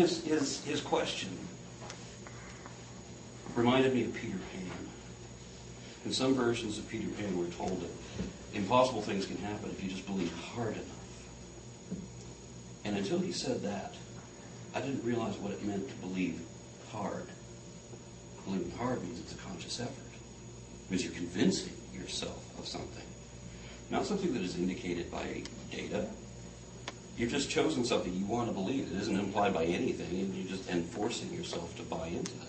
his question reminded me of Peter Pan. In some versions of Peter Pan, we're told that impossible things can happen if you just believe hard enough. And until he said that, I didn't realize what it meant to believe hard. Believing hard means it's a conscious effort. It means you're convincing yourself of something. Not something that is indicated by data. You've just chosen something you want to believe. It isn't implied by anything, and you're just enforcing yourself to buy into that.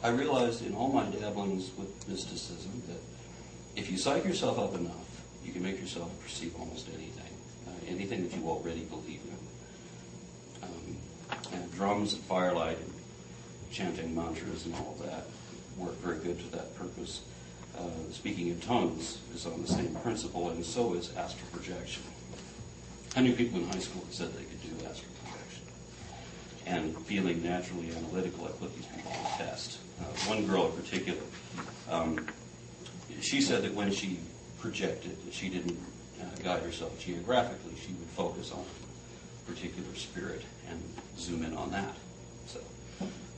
I realized in all my dabblings with mysticism that if you psych yourself up enough, you can make yourself perceive almost anything, anything that you already believe in. And drums and firelight and chanting mantras and all of that work very good to that purpose. Speaking in tongues is on the same principle, and so is astral projection. I knew people in high school that said they could do astral projection. And feeling naturally analytical, I put these people on the test. One girl in particular, she said that when she projected, that she didn't guide herself geographically. She would focus on a particular spirit and zoom in on that. So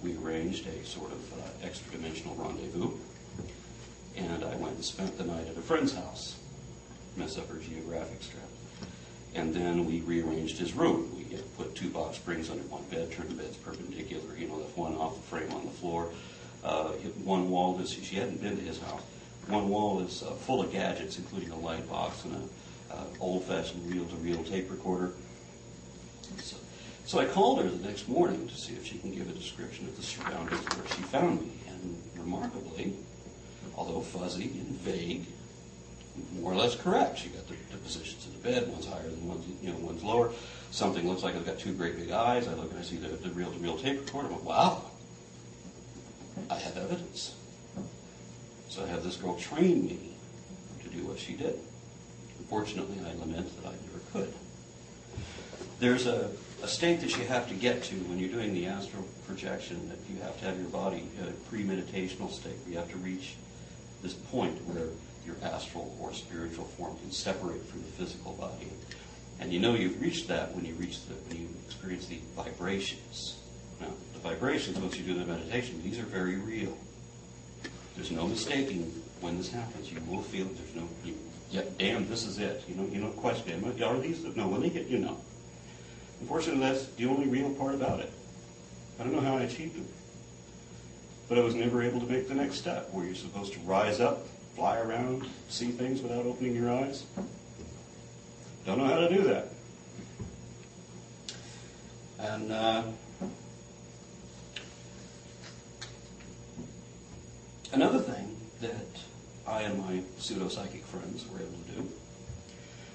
we arranged a sort of extra-dimensional rendezvous, and I went and spent the night at a friend's house, mess up her geographic strap. And then we rearranged his room. We put 2 box springs under one bed, turned the beds perpendicular, left one off the frame on the floor. One wall is, she hadn't been to his house, one wall is full of gadgets, including a light box and an old-fashioned reel-to-reel tape recorder. So I called her the next morning to see if she can give a description of the surroundings where she found me. And remarkably, although fuzzy and vague, more or less correct. She got the positions of the bed. One's higher than one's lower. Something looks like it's got 2 great big eyes. I look and I see the reel-to-reel tape recorder. I went, wow, I have evidence. So I have this girl train me to do what she did. Unfortunately, I lament that I never could. There's a state that you have to get to when you're doing the astral projection, that you have to have your body a pre-meditational state. You have to reach this point where your astral or spiritual form can separate from the physical body. And you've reached that when you experience the vibrations. Now, the vibrations, once you do the meditation, these are very real. There's no mistaking when this happens. You will feel it. There's no, damn, this is it. You don't question it. Are these? No, when they hit, Unfortunately, that's the only real part about it. I don't know how I achieved it. But I was never able to make the next step, where you're supposed to rise up, fly around, see things without opening your eyes. Don't know how to do that. And another thing that I and my pseudo-psychic friends were able to do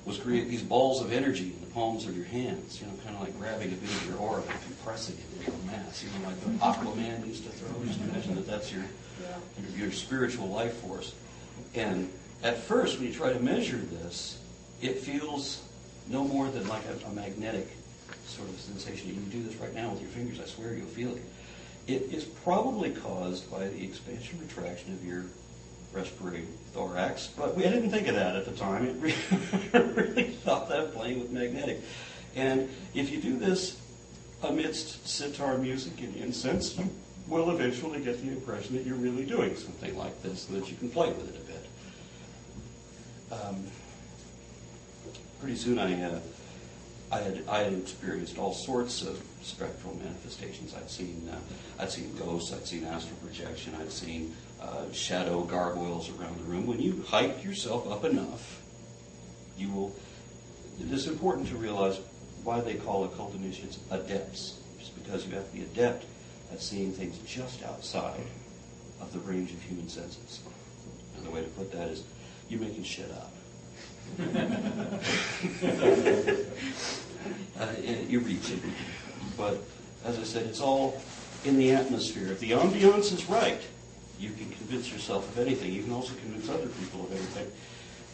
was create these balls of energy in the palms of your hands, kind of like grabbing a bit of your aura and compressing it into a mass, like the Aquaman used to throw. Just imagine that that's your spiritual life force. And at first, when you try to measure this, it feels no more than like a magnetic sort of sensation. You can do this right now with your fingers. I swear you'll feel it. It is probably caused by the expansion and retraction of your respiratory thorax, but I didn't think of that at the time. It really felt that playing with magnetic. And if you do this amidst sitar music and incense, you will eventually get the impression that you're really doing something like this, so that you can play with it a bit. Pretty soon I had experienced all sorts of spectral manifestations. I'd seen ghosts, I'd seen astral projection, I'd seen shadow gargoyles around the room. When you hype yourself up enough, you will. It is important to realize why they call occult initiates adepts. Just because you have to be adept at seeing things just outside of the range of human senses. Another way to put that is, you're making shit up. You're reaching. But as I said, it's all in the atmosphere. If the ambiance is right, you can convince yourself of anything. You can also convince other people of anything.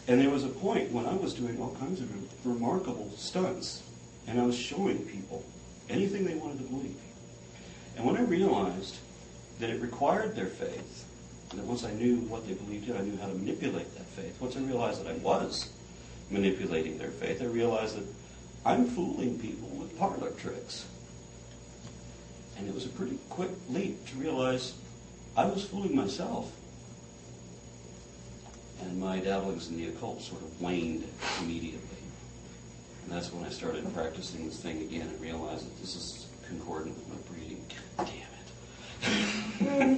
And there was a point when I was doing all kinds of remarkable stunts, and I was showing people anything they wanted to believe. And when I realized that it required their faith, and that once I knew what they believed in, I knew how to manipulate that faith. Once I realized that I was manipulating their faith, I realized that I'm fooling people with parlor tricks. And it was a pretty quick leap to realize I was fooling myself. And my dabblings in the occult sort of waned immediately. And that's when I started practicing this thing again and realized that this is concordant with my breeding. God damn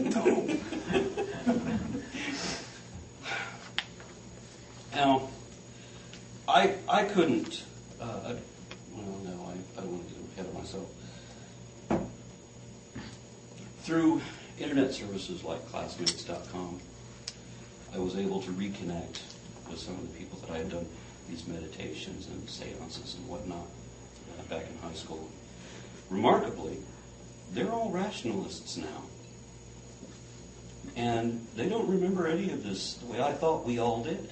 it. No. Now, I couldn't, I don't want to get ahead of myself. Through internet services like classmates.com, I was able to reconnect with some of the people that I had done these meditations and seances and whatnot back in high school. Remarkably, they're all rationalists now. And they don't remember any of this the way I thought we all did.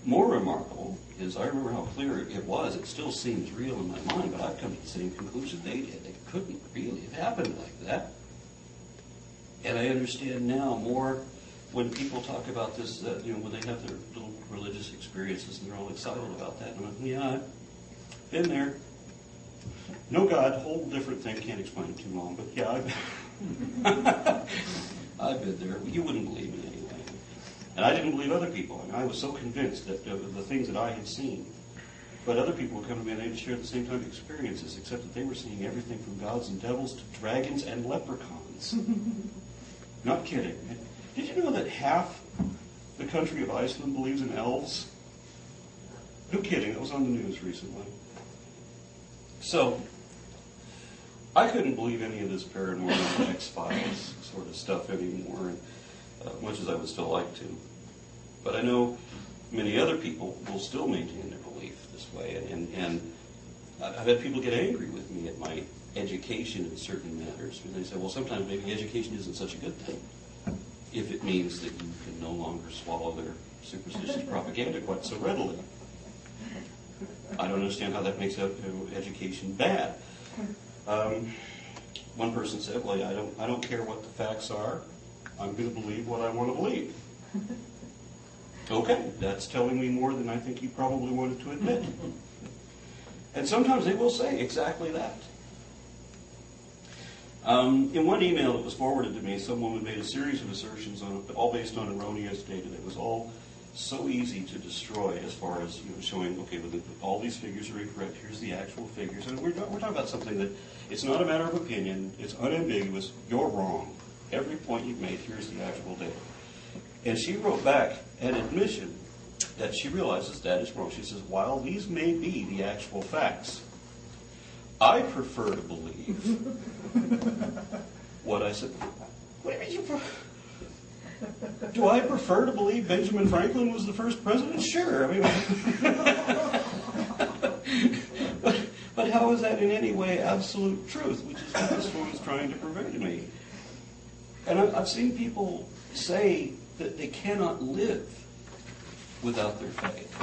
More remarkable is I remember how clear it was. It still seems real in my mind, but I've come to the same conclusion they did. It couldn't really have happened like that. And I understand now more when people talk about this, when they have their little religious experiences and they're all excited about that. And I'm like, yeah, I've been there. No God, whole different thing, can't explain it too long, but yeah, I've been there. You wouldn't believe me anyway. And I didn't believe other people. I mean, I was so convinced that of the things that I had seen. But other people would come to me and they'd share the same type of experiences, except that they were seeing everything from gods and devils to dragons and leprechauns. Not kidding. Did you know that half the country of Iceland believes in elves? No kidding. That was on the news recently. So, I couldn't believe any of this paranormal X-Files sort of stuff anymore, much as I would still like to. But I know many other people will still maintain their belief this way, and I've had people get angry with me at my education in certain matters. And they say, well, sometimes maybe education isn't such a good thing if it means that you can no longer swallow their superstitious propaganda quite so readily. I don't understand how that makes education bad. One person said, well, I don't care what the facts are. I'm going to believe what I want to believe. Okay, that's telling me more than I think you probably wanted to admit. And sometimes they will say exactly that. In one email that was forwarded to me, some woman made a series of assertions all based on erroneous data that was all so easy to destroy as far as showing, okay, well, all these figures are incorrect, here's the actual figures. And we're talking about something that it's not a matter of opinion, it's unambiguous, you're wrong. Every point you've made, here's the actual data. And she wrote back an admission that she realizes that is wrong. She says, while these may be the actual facts, I prefer to believe what I said. What do you mean do I prefer to believe Benjamin Franklin was the first president? Sure. I mean, but how is that in any way absolute truth, which is what this woman's trying to prove to me? And I've seen people say that they cannot live without their faith.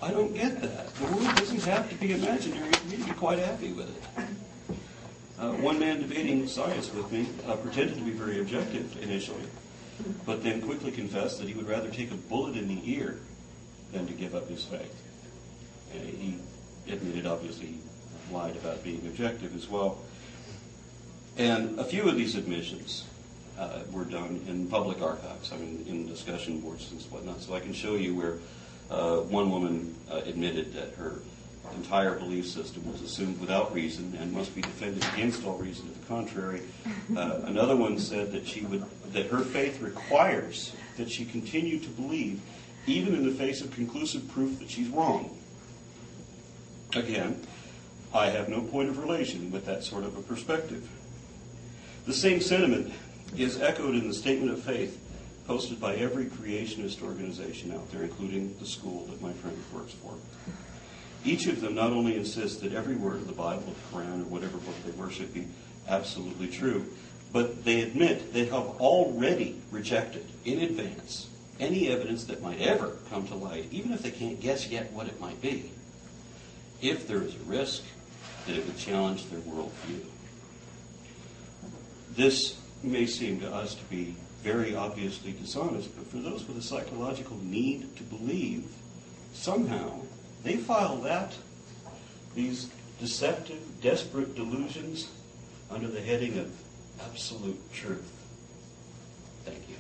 I don't get that. The world doesn't have to be imaginary for me to be quite happy with it. One man debating science with me pretended to be very objective initially, but then quickly confessed that he would rather take a bullet in the ear than to give up his faith. And he admitted, obviously, he lied about being objective as well. And a few of these admissions were done in public archives, I mean, in discussion boards and whatnot. So I can show you where one woman admitted that her entire belief system was assumed without reason and must be defended against all reason to the contrary. Another one said that her faith requires that she continue to believe even in the face of conclusive proof that she's wrong. Again, I have no point of relation with that sort of a perspective. The same sentiment is echoed in the statement of faith posted by every creationist organization out there, including the school that my friend works for. Each of them not only insists that every word of the Bible, the Quran, or whatever book they worship be absolutely true, but they admit they have already rejected in advance any evidence that might ever come to light, even if they can't guess yet what it might be, if there is a risk that it would challenge their worldview. This may seem to us to be very obviously dishonest, but for those with a psychological need to believe, somehow they file these deceptive, desperate delusions under the heading of absolute truth. Thank you.